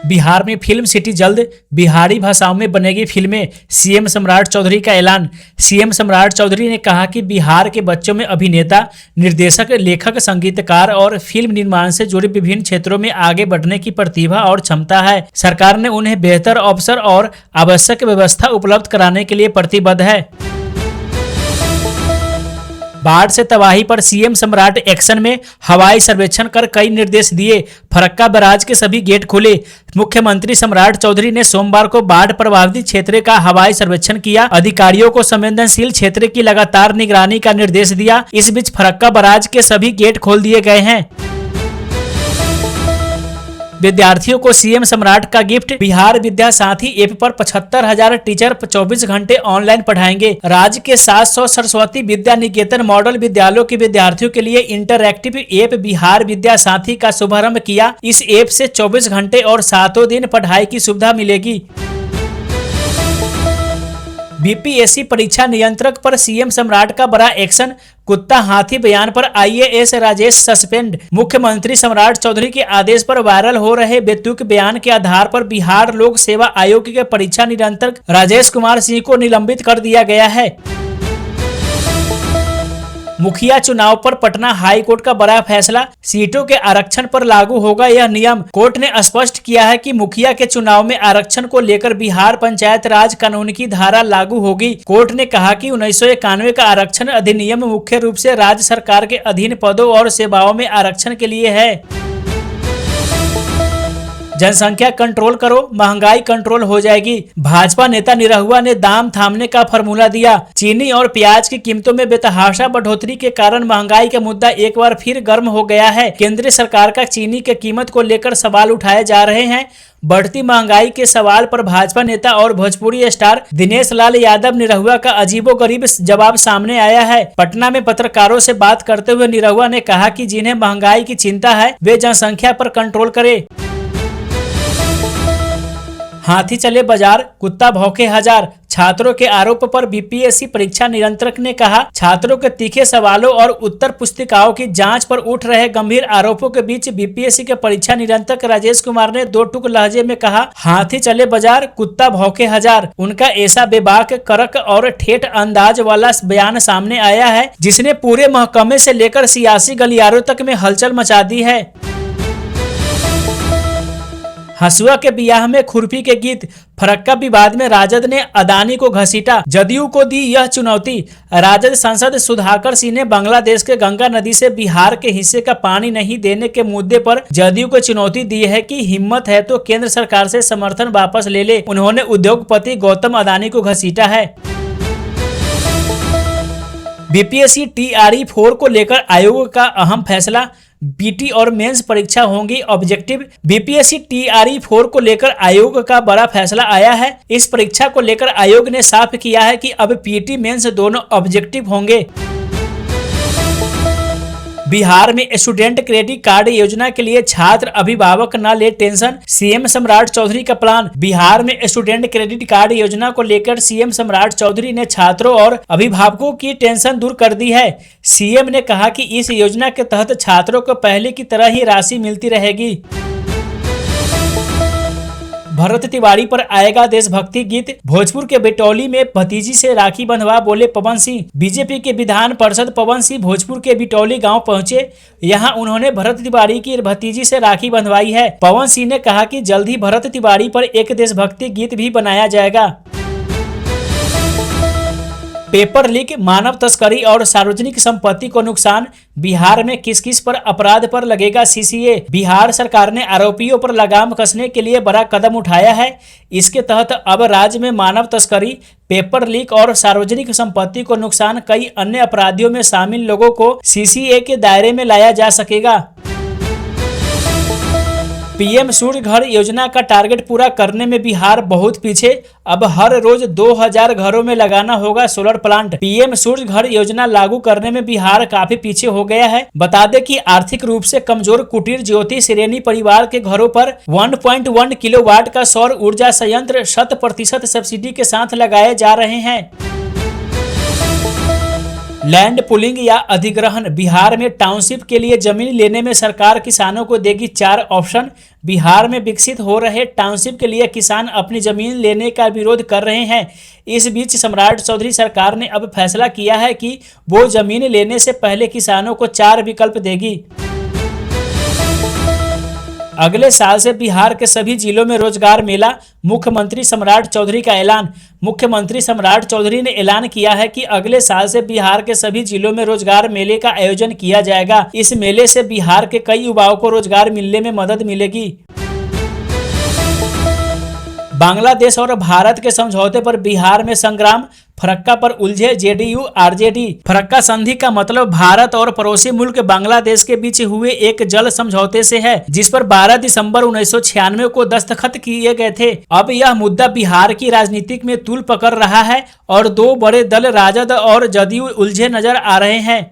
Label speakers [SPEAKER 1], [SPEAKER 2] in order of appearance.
[SPEAKER 1] बिहार में film city जल्द बिहारी भाषाओं में बनेगी फिल्में, सीएम सम्राट चौधरी का ऐलान। सीएम सम्राट चौधरी ने कहा कि बिहार के बच्चों में अभिनेता, निर्देशक, लेखक, संगीतकार और फिल्म निर्माण से जुड़े विभिन्न क्षेत्रों में आगे बढ़ने की प्रतिभा और क्षमता है। सरकार ने उन्हें बेहतर अवसर और आवश्यक व्यवस्था उपलब्ध कराने के लिए प्रतिबद्ध है। बाढ़ से तबाही पर सीएम सम्राट एक्शन में, हवाई सर्वेक्षण कर कई निर्देश दिए। फरक्का बैराज के सभी गेट खुले। मुख्यमंत्री सम्राट चौधरी ने सोमवार को बाढ़ प्रभावित क्षेत्र का हवाई सर्वेक्षण किया। अधिकारियों को संवेदनशील क्षेत्र की लगातार निगरानी का निर्देश दिया। इस बीच फरक्का बैराज के सभी गेट खोल दिए गए हैं। विद्यार्थियों को सीएम सम्राट का गिफ्ट। बिहार विद्या साथी ऐप पर 75,000 टीचर 24 घंटे ऑनलाइन पढ़ाएंगे। राज्य के 700 सरस्वती विद्या निकेतन मॉडल विद्यालयों के विद्यार्थियों के लिए इंटरएक्टिव ऐप बिहार विद्या साथी का शुभारंभ किया। इस ऐप से 24 घंटे और 7 दिन पढ़ाई की सुविधा मिलेगी। बीपीएससी परीक्षा नियंत्रक पर सीएम सम्राट का बड़ा एक्शन। कुत्ता हाथी बयान पर आईएएस राजेश सस्पेंड। मुख्यमंत्री सम्राट चौधरी के आदेश पर वायरल हो रहे बेतुक बयान के आधार पर बिहार लोक सेवा आयोग के परीक्षा नियंत्रक राजेश कुमार सिंह को निलंबित कर दिया गया है। मुखिया चुनाव पर पटना हाई कोर्ट का बड़ा फैसला। सीटों के आरक्षण पर लागू होगा यह नियम। कोर्ट ने स्पष्ट किया है कि मुखिया के चुनाव में आरक्षण को लेकर बिहार पंचायत राज कानून की धारा लागू होगी। कोर्ट ने कहा कि 1991 का आरक्षण अधिनियम मुख्य रूप से राज्य सरकार के अधीन पदों और सेवाओं में आरक्षण के लिए है। जनसंख्या कंट्रोल करो, महंगाई कंट्रोल हो जाएगी। भाजपा नेता निरहुआ ने दाम थामने का फॉर्मूला दिया। चीनी और प्याज की कीमतों में बेतहाशा बढ़ोतरी के कारण महंगाई का मुद्दा एक बार फिर गर्म हो गया है। केंद्र सरकार का चीनी की कीमत को लेकर सवाल उठाए जा रहे हैं। बढ़ती महंगाई के सवाल पर भाजपा नेता और भोजपुरी स्टार दिनेश लाल यादव निरहुआ का अजीबोगरीब जवाब सामने आया है। पटना में पत्रकारों से बात करते हुए निरहुआ ने कहा कि जिन्हें महंगाई की चिंता है वे जनसंख्या पर कंट्रोल करें। हाथी चले बाजार, कुत्ता भौंके हजार। छात्रों के आरोप पर बीपीएससी परीक्षा नियंत्रक ने कहा, छात्रों के तीखे सवालों और उत्तर पुस्तिकाओं की जांच पर उठ रहे गंभीर आरोपों के बीच बीपीएससी के परीक्षा नियंत्रक राजेश कुमार ने दो टूक लहजे में कहा, हाथी चले बाजार, कुत्ता भौंके हजार। उनका ऐसा बेबाक, करक और ठेठ अंदाज वाला बयान सामने आया है जिसने पूरे महकमे से लेकर सियासी गलियारों तक में हलचल मचा दी है। हसुआ के बियाह में खुरपी के गीत। फरक्का विवाद में राजद ने अदानी को घसीटा, जदयू को दी यह चुनौती। राजद सांसद सुधाकर सिंह ने बांग्लादेश के गंगा नदी से बिहार के हिस्से का पानी नहीं देने के मुद्दे पर जदयू को चुनौती दी है कि हिम्मत है तो केंद्र सरकार से समर्थन वापस ले ले। उन्होंने उद्योगपति गौतम अदानी को घसीटा है। बीपीएससी टीआरई 4 को लेकर आयोग का अहम फैसला। बीटी और मेंस परीक्षा होंगी ऑब्जेक्टिव। बीपीएससी टीआरई 4 को लेकर आयोग का बड़ा फैसला आया है। इस परीक्षा को लेकर आयोग ने साफ किया है कि अब पीटी मेंस दोनों ऑब्जेक्टिव होंगे। बिहार में स्टूडेंट क्रेडिट कार्ड योजना के लिए छात्र अभिभावक न ले टेंशन, सीएम सम्राट चौधरी का प्लान। बिहार में स्टूडेंट क्रेडिट कार्ड योजना को लेकर सीएम सम्राट चौधरी ने छात्रों और अभिभावकों की टेंशन दूर कर दी है। सीएम ने कहा कि इस योजना के तहत छात्रों को पहले की तरह ही राशि मिलती रहेगी। भरत तिवारी पर आएगा देशभक्ति गीत। भोजपुर के बिटौली में भतीजी से राखी बंधवा बोले पवन सिंह। बीजेपी के विधान पार्षद पवन सिंह भोजपुर के बिटौली गांव पहुंचे। यहां उन्होंने भरत तिवारी की भतीजी से राखी बंधवाई है। पवन सिंह ने कहा कि जल्द ही भरत तिवारी पर एक देशभक्ति गीत भी बनाया जाएगा। पेपर लीक, मानव तस्करी और सार्वजनिक संपत्ति को नुकसान। बिहार में किस किस पर अपराध पर लगेगा सीसीए। बिहार सरकार ने आरोपियों पर लगाम कसने के लिए बड़ा कदम उठाया है। इसके तहत अब राज्य में मानव तस्करी, पेपर लीक और सार्वजनिक संपत्ति को नुकसान कई अन्य अपराधियों में शामिल लोगों को सीसीए के दायरे में लाया जा सकेगा। पीएम सूर्य घर योजना का टारगेट पूरा करने में बिहार बहुत पीछे। अब हर रोज 2000 घरों में लगाना होगा सोलर प्लांट। पीएम सूर्य घर योजना लागू करने में बिहार काफी पीछे हो गया है। बता दें कि आर्थिक रूप से कमजोर कुटीर ज्योति श्रेणी परिवार के घरों पर 1.1 किलोवाट का सौर ऊर्जा संयंत्र 100% सब्सिडी के साथ लगाए जा रहे हैं। लैंड पुलिंग या अधिग्रहण। बिहार में टाउनशिप के लिए जमीन लेने में सरकार किसानों को देगी 4 ऑप्शन। बिहार में विकसित हो रहे टाउनशिप के लिए किसान अपनी जमीन लेने का विरोध कर रहे हैं। इस बीच सम्राट चौधरी सरकार ने अब फैसला किया है कि वो जमीन लेने से पहले किसानों को 4 विकल्प देगी। अगले साल से बिहार के सभी जिलों में रोजगार मेला। मुख्यमंत्री सम्राट चौधरी का ऐलान। मुख्यमंत्री सम्राट चौधरी ने ऐलान किया है कि अगले साल से बिहार के सभी जिलों में रोजगार मेले का आयोजन किया जाएगा। इस मेले से बिहार के कई युवाओं को रोजगार मिलने में मदद मिलेगी। बांग्लादेश और भारत के समझौते पर बिहार में संग्राम। फरक्का पर उलझे जेडीयू आरजेडी। फरक्का संधि का मतलब भारत और पड़ोसी मुल्क बांग्लादेश के बीच हुए एक जल समझौते से है, जिस पर 12 दिसंबर 1996 को दस्तखत किए गए थे। अब यह मुद्दा बिहार की राजनीतिक में तूल पकड़ रहा है और 2 बड़े दल राजद और जदयू उलझे नजर आ रहे हैं।